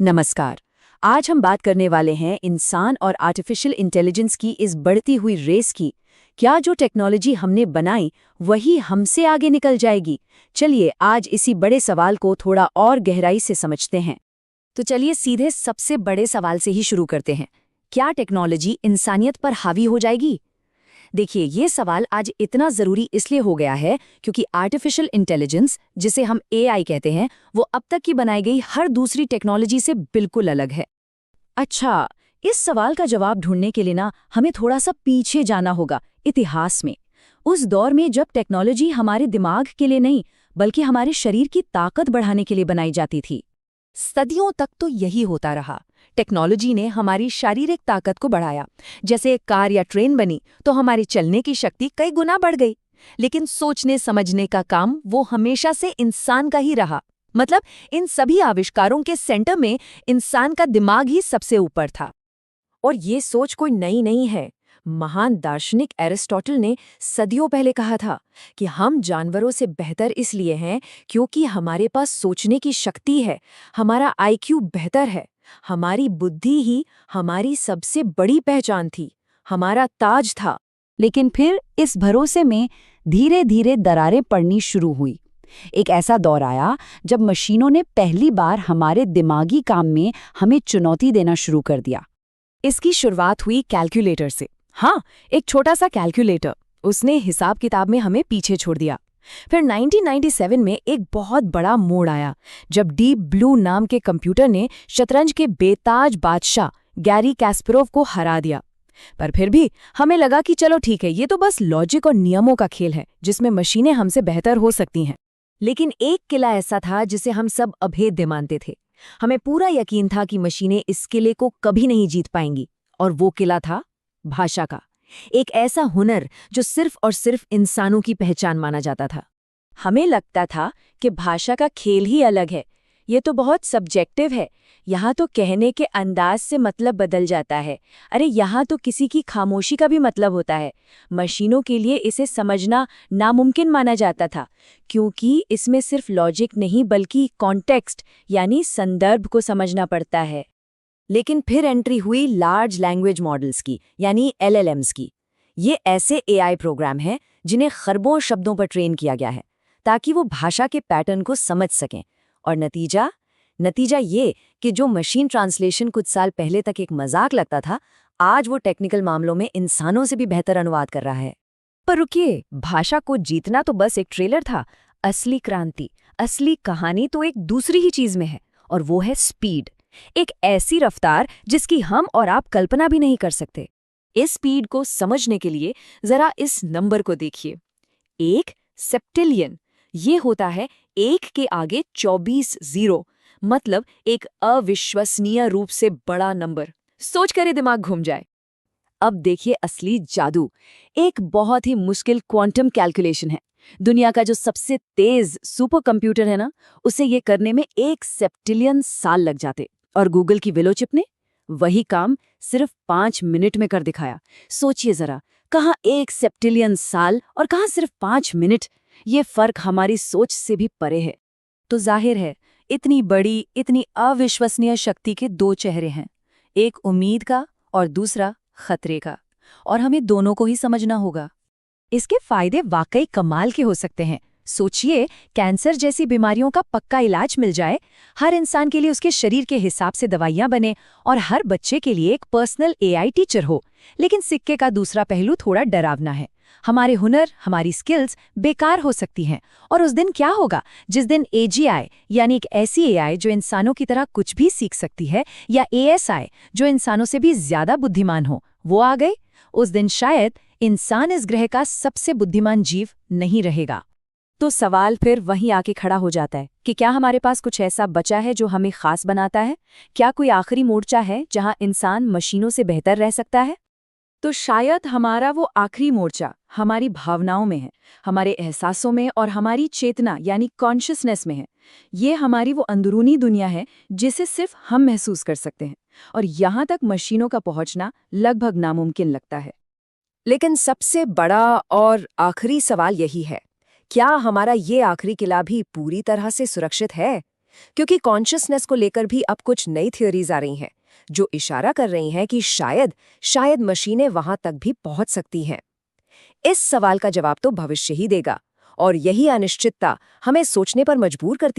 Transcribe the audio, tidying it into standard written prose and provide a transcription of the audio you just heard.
नमस्कार। आज हम बात करने वाले हैं इंसान और आर्टिफिशियल इंटेलिजेंस की इस बढ़ती हुई रेस की। क्या जो टेक्नोलॉजी हमने बनाई वही हमसे आगे निकल जाएगी? चलिए आज इसी बड़े सवाल को थोड़ा और गहराई से समझते हैं। तो चलिए सीधे सबसे बड़े सवाल से ही शुरू करते हैं। क्या टेक्नोलॉजी इंसानियत पर हावी हो जाएगी? देखिए, ये सवाल आज इतना ज़रूरी इसलिए हो गया है क्योंकि आर्टिफिशियल इंटेलिजेंस, जिसे हम एआई कहते हैं, वो अब तक की बनाई गई हर दूसरी टेक्नोलॉजी से बिल्कुल अलग है। अच्छा, इस सवाल का जवाब ढूंढने के लिए ना हमें थोड़ा सा पीछे जाना होगा, इतिहास में। उस दौर में जब टेक्नोलॉजी हमारे दिमाग के लिए नहीं, बल्कि हमारे शरीर की ताकत बढ़ाने के लिए बनाई जाती थी। सदियों तक तो यही होता रहा। टेक्नोलॉजी ने हमारी शारीरिक ताकत को बढ़ाया। जैसे एक कार या ट्रेन बनी तो हमारी चलने की शक्ति कई गुना बढ़ गई। लेकिन सोचने समझने का काम वो हमेशा से इंसान का ही रहा। मतलब इन सभी आविष्कारों के सेंटर में इंसान का दिमाग ही सबसे ऊपर था। और ये सोच कोई नई नहीं है। महान दार्शनिक एरिस्टोटल ने सदियों पहले कहा था कि हम जानवरों से बेहतर इसलिए हैं क्योंकि हमारे पास सोचने की शक्ति है, हमारा आईक्यू बेहतर है, हमारी बुद्धि ही हमारी सबसे बड़ी पहचान थी, हमारा ताज था। लेकिन फिर इस भरोसे में धीरे धीरे दरारें पड़नी शुरू हुई। एक ऐसा दौर आया जब मशीनों ने पहली बार हमारे दिमागी काम में हमें चुनौती देना शुरू कर दिया। इसकी शुरुआत हुई कैलकुलेटर से। हाँ, एक छोटा सा कैलकुलेटर, उसने हिसाब किताब में हमें पीछे छोड़ दिया। फिर 1997 में एक बहुत बड़ा मोड़ आया जब डीप ब्लू नाम के कंप्यूटर ने शतरंज के बेताज बादशाह गैरी कैस्परोव को हरा दिया। पर फिर भी हमें लगा कि चलो ठीक है, ये तो बस लॉजिक और नियमों का खेल है जिसमें मशीनें हमसे बेहतर हो सकती हैं। लेकिन एक किला ऐसा था जिसे हम सब अभेद्य मानते थे। हमें पूरा यकीन था कि मशीनें इस किले को कभी नहीं जीत पाएंगी। और वो किला था भाषा का। एक ऐसा हुनर जो सिर्फ और सिर्फ इंसानों की पहचान माना जाता था। हमें लगता था कि भाषा का खेल ही अलग है, ये तो बहुत सब्जेक्टिव है। यहाँ तो कहने के अंदाज से मतलब बदल जाता है। अरे यहाँ तो किसी की खामोशी का भी मतलब होता है। मशीनों के लिए इसे समझना नामुमकिन माना जाता था क्योंकि इसमें सिर्फ लॉजिक नहीं बल्कि कॉन्टेक्स्ट यानी संदर्भ को समझना पड़ता है। लेकिन फिर एंट्री हुई लार्ज लैंग्वेज मॉडल्स की यानी एलएलएम्स की। ये ऐसे एआई प्रोग्राम हैं जिन्हें खरबों शब्दों पर ट्रेन किया गया है ताकि वो भाषा के पैटर्न को समझ सकें। और नतीजा ये कि जो मशीन ट्रांसलेशन कुछ साल पहले तक एक मजाक लगता था, आज वो टेक्निकल मामलों में इंसानों से भी बेहतर अनुवाद कर रहा है। पर रुकिए, भाषा को जीतना तो बस एक ट्रेलर था। असली क्रांति, असली कहानी तो एक दूसरी ही चीज में है, और वो है स्पीड। एक ऐसी रफ्तार जिसकी हम और आप कल्पना भी नहीं कर सकते। इस स्पीड को समझने के लिए जरा इस नंबर को देखिए। 1 सेप्टिलियन। ये होता है 1 के आगे 24 जीरो, मतलब एक अविश्वसनीय रूप से बड़ा नंबर। सोच कर दिमाग घूम जाए। अब देखिए असली जादू। एक बहुत ही मुश्किल क्वांटम कैलकुलेशन है। दुनिया का जो सबसे तेज सुपर कंप्यूटर है ना, उसे ये करने में 1 सेप्टिलियन साल लग जाते। और गूगल की विलो चिप ने वही काम सिर्फ 5 मिनट में कर दिखाया। सोचिए जरा, कहाँ 1 सेप्टिलियन साल और कहाँ सिर्फ 5 मिनट। ये फर्क हमारी सोच से भी परे है। तो जाहिर है, इतनी बड़ी, इतनी अविश्वसनीय शक्ति के दो चेहरे हैं, एक उम्मीद का और दूसरा खतरे का। और हमें दोनों को ही समझना होगा। इसके फायदे वाकई कमाल के हो सकते हैं। सोचिए, कैंसर जैसी बीमारियों का पक्का इलाज मिल जाए, हर इंसान के लिए उसके शरीर के हिसाब से दवाइयां बने और हर बच्चे के लिए एक पर्सनल एआई टीचर हो। लेकिन सिक्के का दूसरा पहलू थोड़ा डरावना है। हमारे हुनर, हमारी स्किल्स बेकार हो सकती हैं। और उस दिन क्या होगा जिस दिन एजीआई यानी एक ऐसी एआई जो इंसानों की तरह कुछ भी सीख सकती है, या एएसआई जो इंसानों से भी ज्यादा बुद्धिमान हो, वो आ गई। उस दिन शायद इंसान इस ग्रह का सबसे बुद्धिमान जीव नहीं रहेगा। तो सवाल फिर वहीं आके खड़ा हो जाता है कि क्या हमारे पास कुछ ऐसा बचा है जो हमें खास बनाता है? क्या कोई आखिरी मोर्चा है जहां इंसान मशीनों से बेहतर रह सकता है? तो शायद हमारा वो आखिरी मोर्चा हमारी भावनाओं में है, हमारे एहसासों में और हमारी चेतना यानी कॉन्शियसनेस में है। ये हमारी वो अंदरूनी दुनिया है जिसे सिर्फ हम महसूस कर सकते हैं, और यहाँ तक मशीनों का पहुँचना लगभग नामुमकिन लगता है। लेकिन सबसे बड़ा और आखिरी सवाल यही है, क्या हमारा ये आखिरी किला भी पूरी तरह से सुरक्षित है? क्योंकि कॉन्शियसनेस को लेकर भी अब कुछ नई थ्योरीज आ रही हैं जो इशारा कर रही हैं कि शायद मशीनें वहां तक भी पहुंच सकती हैं। इस सवाल का जवाब तो भविष्य ही देगा, और यही अनिश्चितता हमें सोचने पर मजबूर करती